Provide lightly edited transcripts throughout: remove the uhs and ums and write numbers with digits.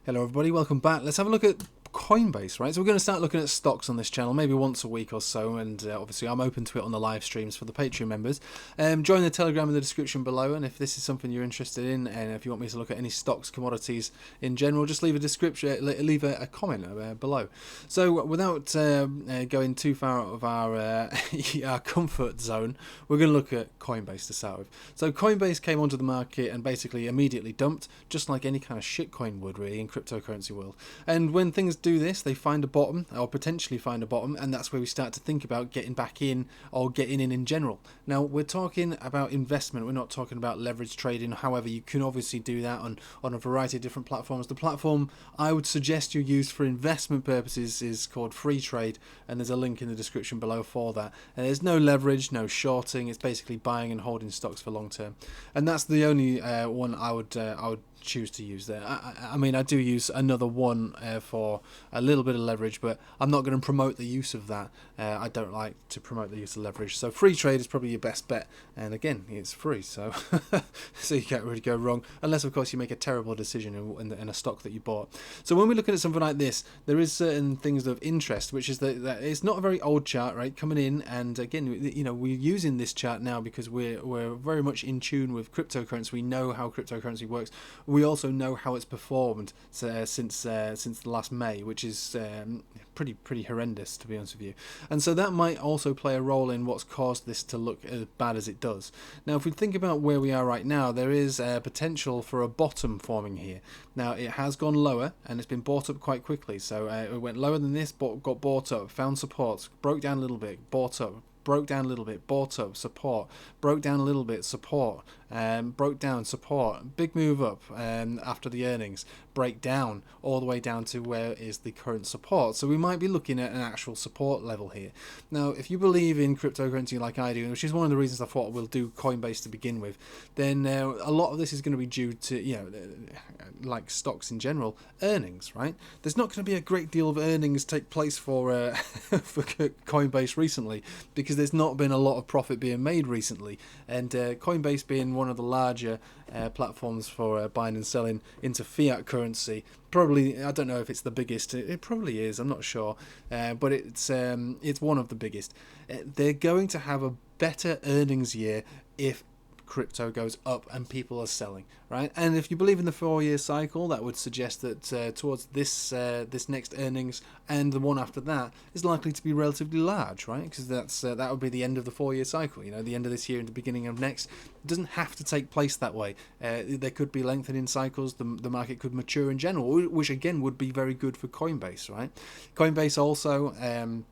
Hello everybody, welcome back. Let's have a look at Coinbase, right? So we're going to start looking at stocks on this channel, maybe once a week or so, and obviously I'm open to it on the live streams for the Patreon members. Join the Telegram in the description below, and if this is something you're interested in, and if you want me to look at any stocks, commodities in general, just leave a description, leave a comment below. So without going too far out of our our comfort zone, we're going to look at Coinbase to start with. So Coinbase came onto the market and basically immediately dumped, just like any kind of shitcoin would really in cryptocurrency world. And when things do this, they find a bottom, or potentially find a bottom, and that's where we start to think about getting back in or getting in general. Now we're talking about investment, we're not talking about leverage trading. However, you can obviously do that on a variety of different platforms. The platform I would suggest you use for investment purposes is called Free Trade, and there's a link in the description below for that. And there's no leverage, no shorting, it's basically buying and holding stocks for long term, and that's the only one I would choose to use there. I mean, I do use another one for a little bit of leverage, but I'm not going to promote the use of that. I don't like to promote the use of leverage, so Free Trade is probably your best bet, and again, it's free, so so you can't really go wrong, unless of course you make a terrible decision in a stock that you bought. So when we're looking at something like this, there is certain things of interest, which is that it's not a very old chart, right, coming in, and again, you know, we're using this chart now because we're very much in tune with cryptocurrency. We know how cryptocurrency works. We also know how it's performed since the last May, which is pretty horrendous, to be honest with you. And so that might also play a role in what's caused this to look as bad as it does. Now, if we think about where we are right now, there is potential for a bottom forming here. Now, it has gone lower, and it's been bought up quite quickly. So it went lower than this, got bought up, found support, broke down a little bit, bought up, broke down a little bit, bought up, support, broke down a little bit, support, broke down, support, big move up after the earnings, break down all the way down to where is the current support. So we might be looking at an actual support level here. Now, if you believe in cryptocurrency like I do, which is one of the reasons I thought we'll do Coinbase to begin with, then a lot of this is going to be due to, you know, like stocks in general, earnings, right? There's not going to be a great deal of earnings take place for for Coinbase recently, because there's not been a lot of profit being made recently, and Coinbase being one of the larger platforms for buying and selling into fiat currency, probably, I don't know if it's the biggest, it probably is, I'm not sure, but it's one of the biggest. They're going to have a better earnings year if crypto goes up and people are selling, right? And if you believe in the 4-year cycle, that would suggest that towards this next earnings and the one after that is likely to be relatively large, right? Because that would be the end of the 4-year cycle, you know, the end of this year and the beginning of next. It doesn't have to take place that way. There could be lengthening cycles, the market could mature in general, which again would be very good for Coinbase, right? Coinbase also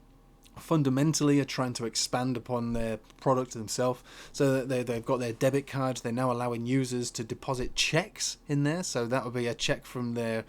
fundamentally are trying to expand upon their product themselves, so that they've got their debit cards. They're now allowing users to deposit checks in there, so that would be a check from their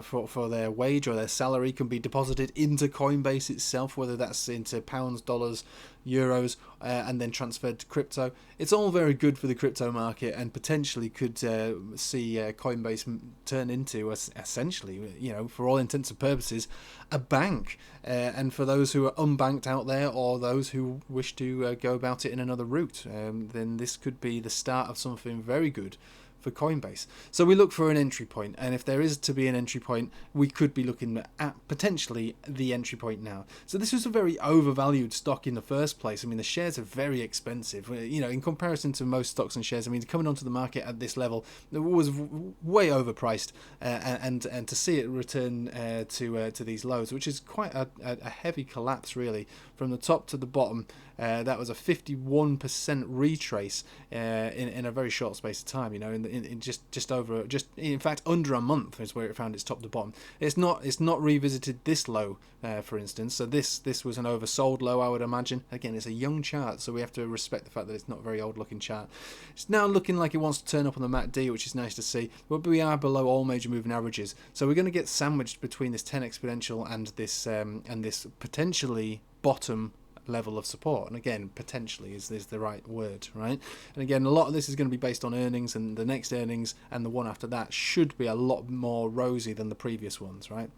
for their wage or their salary can be deposited into Coinbase itself, whether that's into pounds, dollars, euros, and then transferred to crypto. It's all very good for the crypto market, and potentially could see Coinbase turn into essentially, you know, for all intents and purposes, a bank. And for those who are unbanked out there, or those who wish to go about it in another route, then this could be the start of something very good for Coinbase. So we look for an entry point, and if there is to be an entry point, we could be looking at potentially the entry point now. So this was a very overvalued stock in the first place. I mean, the shares are very expensive, you know, in comparison to most stocks and shares. I mean, coming onto the market at this level, it was way overpriced, and to see it return to these lows, which is quite a heavy collapse really from the top to the bottom. That was a 51% retrace in a very short space of time, you know, in just over, in fact under a month is where it found its top to bottom. It's not revisited this low, for instance. So this was an oversold low, I would imagine. Again, it's a young chart, so we have to respect the fact that it's not a very old looking chart. It's now looking like it wants to turn up on the MACD, which is nice to see, but we are below all major moving averages, so we're going to get sandwiched between this 10 exponential and this potentially bottom level of support. And again, potentially is the right word, right? And again, a lot of this is going to be based on earnings, and the next earnings and the one after that should be a lot more rosy than the previous ones, right?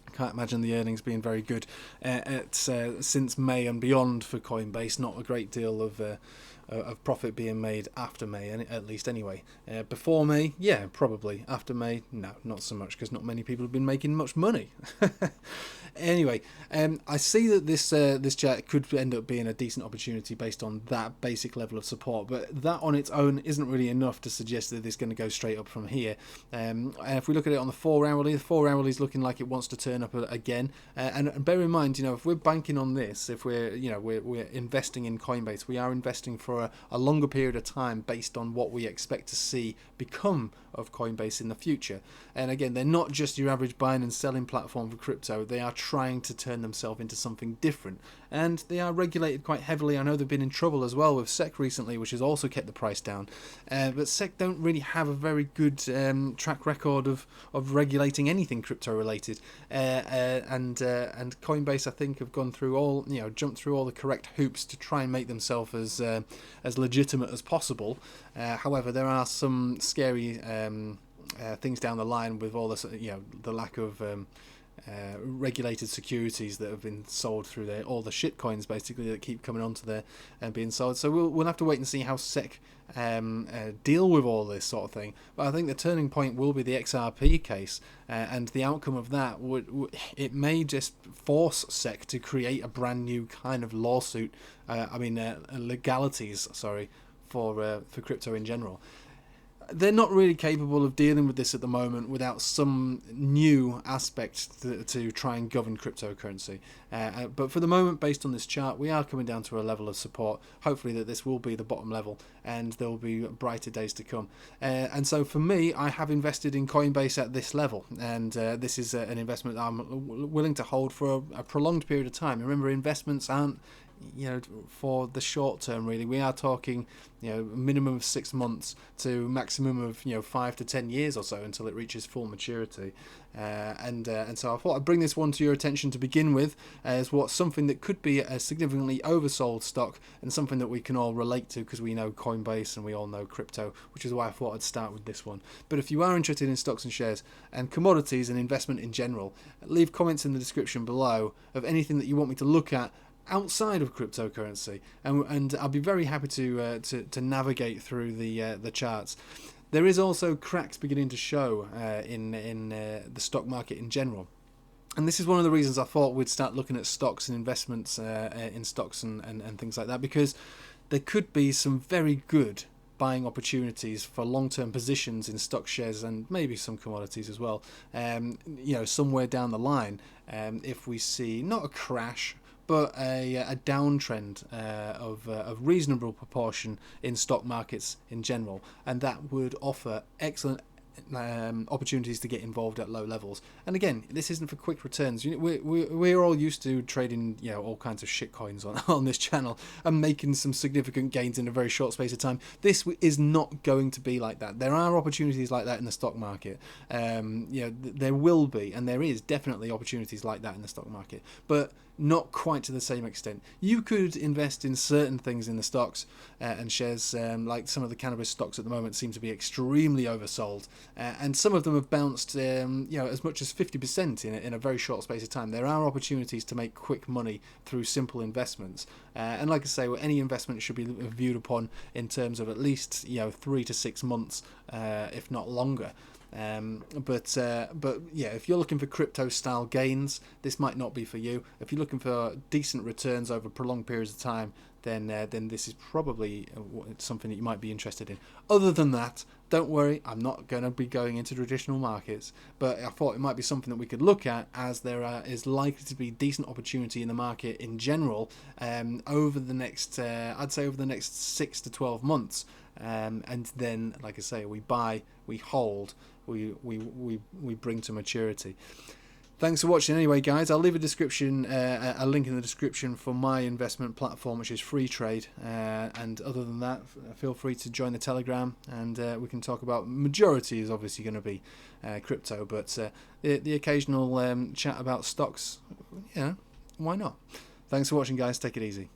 I can't imagine the earnings being very good since May and beyond for Coinbase. Not a great deal of of profit being made after May, at least anyway. Before May, yeah, probably. After May, no, not so much, because not many people have been making much money. Anyway, I see that this chart could end up being a decent opportunity based on that basic level of support, but that on its own isn't really enough to suggest that it's going to go straight up from here. If we look at it on the 4-hour rally, the 4-hour rally is looking like it wants to turn up again. And bear in mind, if we're banking on this, if we're investing in Coinbase, we are investing for a longer period of time based on what we expect to see become of Coinbase in the future. And again, they're not just your average buying and selling platform for crypto. They are trying to turn themselves into something different, and they are regulated quite heavily. I know they've been in trouble as well with SEC recently, which has also kept the price down, but SEC don't really have a very good track record of regulating anything crypto related, and Coinbase, I think, have gone through jumped through all the correct hoops to try and make themselves as legitimate as possible. However, there are some scary things down the line with all this, the lack of regulated securities that have been sold through all the shit coins basically that keep coming onto there and being sold. So we'll have to wait and see how SEC deal with all this sort of thing. But I think the turning point will be the XRP case, and the outcome of that it may just force SEC to create a brand new kind of lawsuit. Legalities, sorry, for crypto in general. They're not really capable of dealing with this at the moment without some new aspect to try and govern cryptocurrency. But for the moment, based on this chart, we are coming down to a level of support. Hopefully that this will be the bottom level and there will be brighter days to come. And so for me, I have invested in Coinbase at this level. And this is an investment that I'm willing to hold for a prolonged period of time. Remember, investments aren't for the short term, really. We are talking minimum of 6 months to maximum of 5 to 10 years or so until it reaches full maturity, and so I thought I'd bring this one to your attention to begin with as something that could be a significantly oversold stock and something that we can all relate to because we know Coinbase and we all know crypto, which is why I thought I'd start with this one. But if you are interested in stocks and shares and commodities and investment in general, leave comments in the description below of anything that you want me to look at outside of cryptocurrency, and I'll be very happy to navigate through the charts. There is also cracks beginning to show in the stock market in general, and this is one of the reasons I thought we'd start looking at stocks and investments in stocks and things like that, because there could be some very good buying opportunities for long-term positions in stock, shares, and maybe some commodities as well. Somewhere down the line, if we see not a crash, but a downtrend of reasonable proportion in stock markets in general, and that would offer excellent opportunities to get involved at low levels. And again, this isn't for quick returns. We're all used to trading all kinds of shit coins on this channel and making some significant gains in a very short space of time. This is not going to be like that. There are opportunities like that in the stock market. There will be, and there is definitely opportunities like that in the stock market, but not quite to the same extent. You could invest in certain things in the stocks and shares, like some of the cannabis stocks at the moment seem to be extremely oversold, and some of them have bounced as much as 50% in a very short space of time. There are opportunities to make quick money through simple investments, and like I say, any investment should be viewed upon in terms of at least 3 to 6 months, if not longer. But if you're looking for crypto style gains, this might not be for you. If you're looking for decent returns over prolonged periods of time, then this is probably something that you might be interested in. Other than that, don't worry, I'm not going to be going into traditional markets, but I thought it might be something that we could look at, as there is likely to be decent opportunity in the market in general over the next, I'd say over the next 6 to 12 months. And then, like I say, we buy, we hold, we bring to maturity. Thanks for watching anyway, guys. I'll leave a link in the description for my investment platform, which is Free Trade. And other than that, feel free to join the Telegram, and we can talk about, majority is obviously going to be crypto, but the occasional chat about stocks, why not? Thanks for watching, guys. Take it easy.